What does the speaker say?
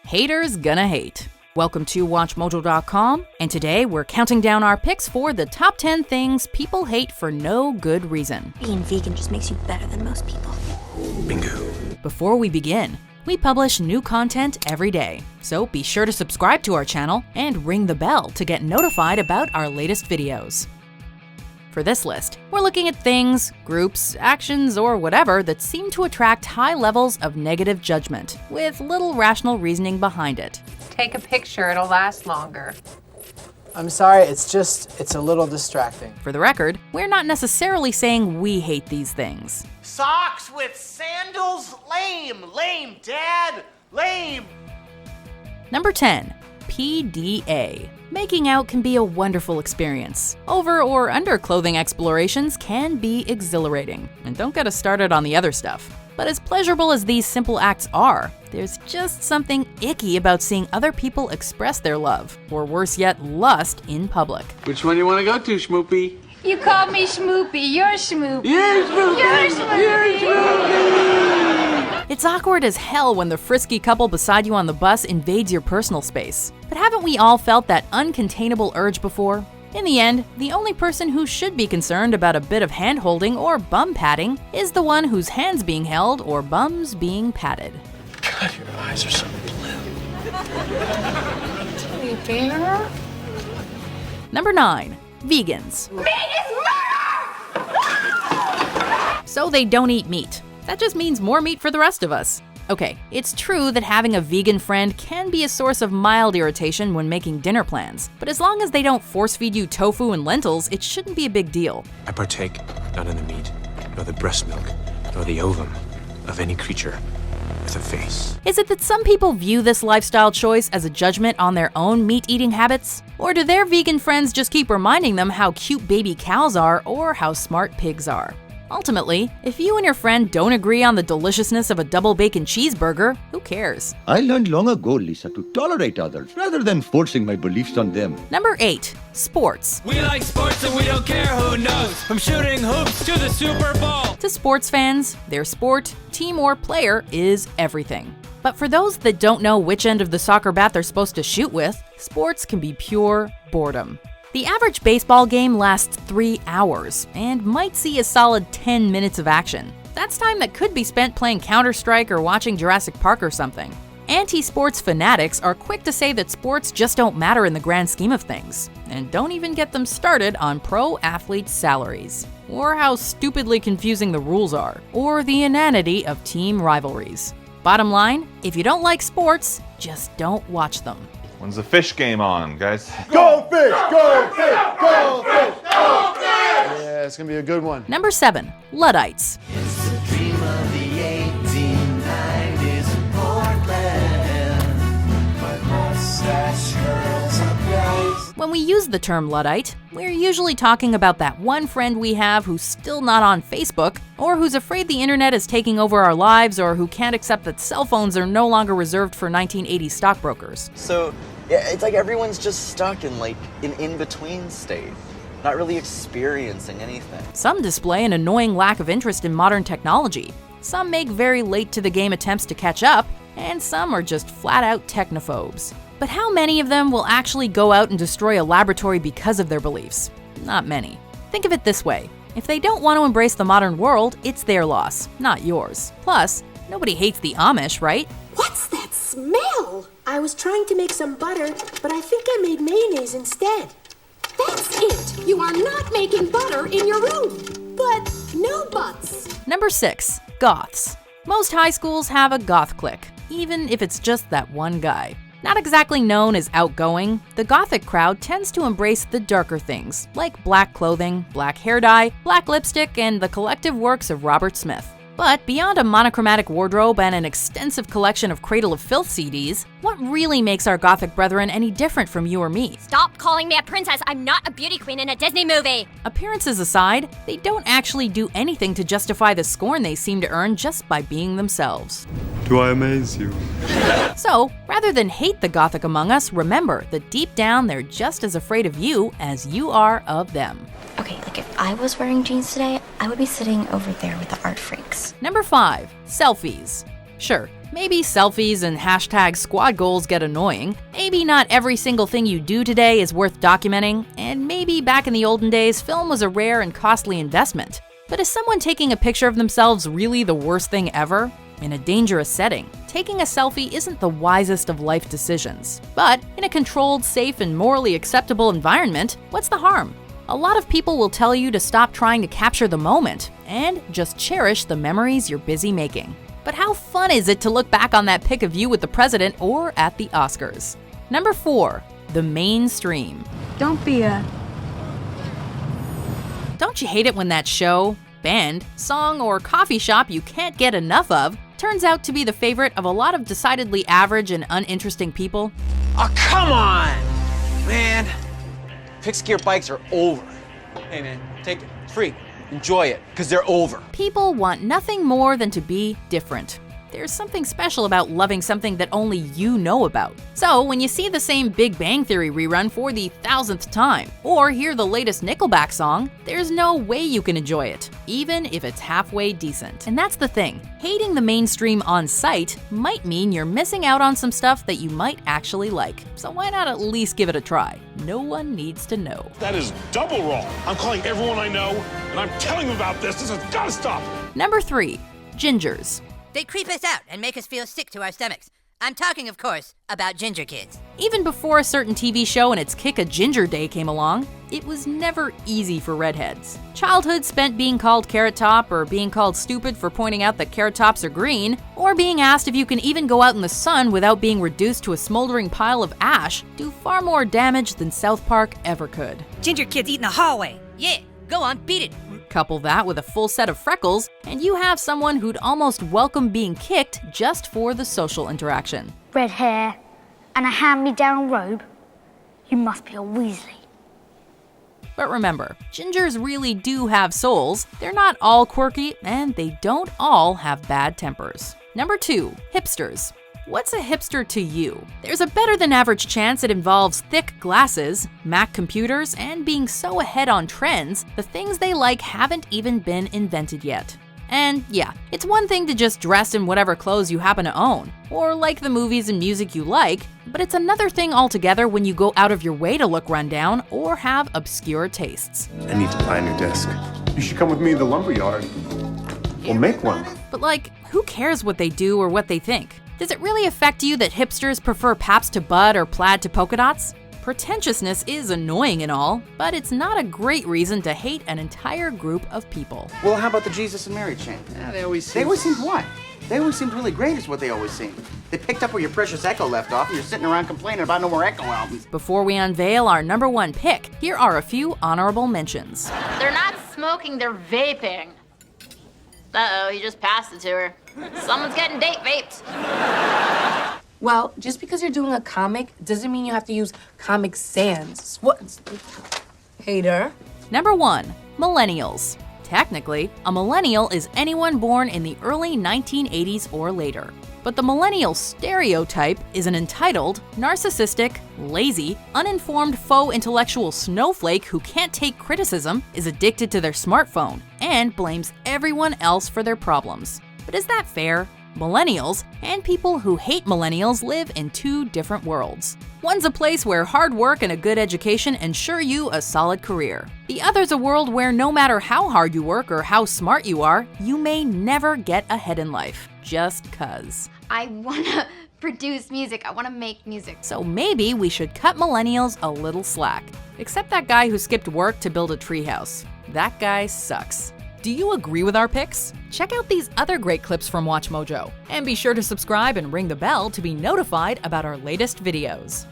Haters gonna hate. Welcome to WatchMojo.com, and today we're counting down our picks for the top 10 things people hate for no good reason. Being vegan just makes you better than most people. Bingo. Before we begin, we publish new content every day, so be sure to subscribe to our channel and ring the bell to get notified about our latest videos. For this list, we're looking at things, groups, actions, or whatever that seem to attract high levels of negative judgment, with little rational reasoning behind it. Take a picture, it'll last longer. I'm sorry, it's a little distracting. For the record, we're not necessarily saying we hate these things. Socks with sandals? Lame, Dad, lame. Number 10. PDA. Making out can be a wonderful experience. Over or under clothing explorations can be exhilarating. And don't get us started on the other stuff. But as pleasurable as these simple acts are, there's just something icky about seeing other people express their love, or worse yet, lust in public. Which one do you want to go to, Schmoopy? You call me Schmoopy, you're Schmoopy. You're Schmoopy. You're Schmoopy. It's awkward as hell when the frisky couple beside you on the bus invades your personal space. But haven't we all felt that uncontainable urge before? In the end, the only person who should be concerned about a bit of hand-holding or bum patting is the one whose hand's being held or bum's being patted. God, your eyes are so blue. Number 9. Vegans. So they don't eat meat. That just means more meat for the rest of us. Okay, it's true that having a vegan friend can be a source of mild irritation when making dinner plans, but as long as they don't force-feed you tofu and lentils, it shouldn't be a big deal. I partake not in the meat, nor the breast milk, nor the ovum of any creature with a face. Is it that some people view this lifestyle choice as a judgment on their own meat-eating habits? Or do their vegan friends just keep reminding them how cute baby cows are or how smart pigs are? Ultimately, if you and your friend don't agree on the deliciousness of a double bacon cheeseburger, who cares? I learned long ago, Lisa, to tolerate others rather than forcing my beliefs on them. Number 8. Sports. We like sports and we don't care who knows. From shooting hoops to the Super Bowl. To sports fans, their sport, team, or player is everything. But for those that don't know which end of the soccer bat they're supposed to shoot with, sports can be pure boredom. The average baseball game lasts 3 hours and might see a solid 10 minutes of action. That's time that could be spent playing Counter-Strike or watching Jurassic Park or something. Anti-sports fanatics are quick to say that sports just don't matter in the grand scheme of things, and don't even get them started on pro athletes' salaries, or how stupidly confusing the rules are, or the inanity of team rivalries. Bottom line, if you don't like sports, just don't watch them. When's the fish game on, guys? Go fish! Go fish! Go fish! Go fish! Yeah, it's gonna be a good one. Number 7. Luddites. It's the dream of the 1890s in Portland. My mustache curls up nice. When we use the term Luddite, we're usually talking about that one friend we have who's still not on Facebook, or who's afraid the internet is taking over our lives, or who can't accept that cell phones are no longer reserved for 1980s stockbrokers. So, yeah, it's like everyone's just stuck in an in-between state, not really experiencing anything. Some display an annoying lack of interest in modern technology. Some make very late-to-the-game attempts to catch up, and some are just flat-out technophobes. But how many of them will actually go out and destroy a laboratory because of their beliefs? Not many. Think of it this way. If they don't want to embrace the modern world, it's their loss, not yours. Plus, nobody hates the Amish, right? What's that smell? I was trying to make some butter, but I think I made mayonnaise instead. That's it! You are not making butter in your room! But no buts! Number 6. Goths. Most high schools have a goth clique, even if it's just that one guy. Not exactly known as outgoing, the Gothic crowd tends to embrace the darker things, like black clothing, black hair dye, black lipstick, and the collective works of Robert Smith. But beyond a monochromatic wardrobe and an extensive collection of Cradle of Filth CDs, what really makes our Gothic brethren any different from you or me? Stop calling me a princess. I'm not a beauty queen in a Disney movie. Appearances aside, they don't actually do anything to justify the scorn they seem to earn just by being themselves. Do I amaze you? So, rather than hate the Gothic among us, remember that deep down they're just as afraid of you as you are of them. Okay, if I was wearing jeans today, I would be sitting over there with the art freaks. Number 5. Selfies. Sure, Maybe selfies and hashtag squad goals get annoying. Maybe not every single thing you do today is worth documenting. And maybe back in the olden days, film was a rare and costly investment. But is someone taking a picture of themselves really the worst thing ever? In a dangerous setting, taking a selfie isn't the wisest of life decisions. But in a controlled, safe, and morally acceptable environment, what's the harm? A lot of people will tell you to stop trying to capture the moment and just cherish the memories you're busy making. But how fun is it to look back on that pic of you with the president or at the Oscars? Number 4, the mainstream. Don't be a... Don't you hate it when that show, band, song, or coffee shop you can't get enough of turns out to be the favorite of a lot of decidedly average and uninteresting people? Oh, come on, man. Fixed gear bikes are over. Hey, man, take it. It's free. Enjoy it, because they're over. People want nothing more than to be different. There's something special about loving something that only you know about. So when you see the same Big Bang Theory rerun for the 1000th time, or hear the latest Nickelback song, there's no way you can enjoy it, even if it's halfway decent. And that's the thing. Hating the mainstream on sight might mean you're missing out on some stuff that you might actually like. So why not at least give it a try? No one needs to know. That is double wrong. I'm calling everyone I know, and I'm telling them about this. This has gotta stop. Number 3, gingers. They creep us out and make us feel sick to our stomachs. I'm talking, of course, about ginger kids. Even before a certain TV show and its Kick a Ginger Day came along, it was never easy for redheads. Childhood spent being called Carrot Top, or being called stupid for pointing out that carrot tops are green, or being asked if you can even go out in the sun without being reduced to a smoldering pile of ash do far more damage than South Park ever could. Ginger kids eat in the hallway. Yeah, go on, beat it. Couple that with a full set of freckles, and you have someone who'd almost welcome being kicked just for the social interaction. Red hair and a hand-me-down robe? You must be a Weasley. But remember, gingers really do have souls. They're not all quirky, and they don't all have bad tempers. Number 2, hipsters. What's a hipster to you? There's a better than average chance it involves thick glasses, Mac computers, and being so ahead on trends, the things they like haven't even been invented yet. And yeah, it's one thing to just dress in whatever clothes you happen to own, or like the movies and music you like, but it's another thing altogether when you go out of your way to look rundown or have obscure tastes. I need to buy a new desk. You should come with me to the lumberyard. We'll make one. But like, who cares what they do or what they think? Does it really affect you that hipsters prefer Paps to Bud or plaid to polka dots? Pretentiousness is annoying and all, but it's not a great reason to hate an entire group of people. Well, how about the Jesus and Mary chant? Yeah, they always seemed what? They always seemed really great is what they always seemed. They picked up where your precious Echo left off and you're sitting around complaining about no more Echo albums. Before we unveil our number 1 pick, here are a few honorable mentions. They're not smoking, they're vaping. Uh-oh, he just passed it to her. Someone's getting date vaped. Well, just because you're doing a comic doesn't mean you have to use Comic Sans. What? Hater. Number 1, millennials. Technically, a millennial is anyone born in the early 1980s or later. But the millennial stereotype is an entitled, narcissistic, lazy, uninformed faux intellectual snowflake who can't take criticism, is addicted to their smartphone, and blames everyone else for their problems. But is that fair? Millennials and people who hate millennials live in 2 different worlds. One's a place where hard work and a good education ensure you a solid career. The other's a world where no matter how hard you work or how smart you are, you may never get ahead in life, just 'cause. I wanna produce music, I wanna make music. So maybe we should cut millennials a little slack. Except that guy who skipped work to build a treehouse. That guy sucks. Do you agree with our picks? Check out these other great clips from WatchMojo, and be sure to subscribe and ring the bell to be notified about our latest videos.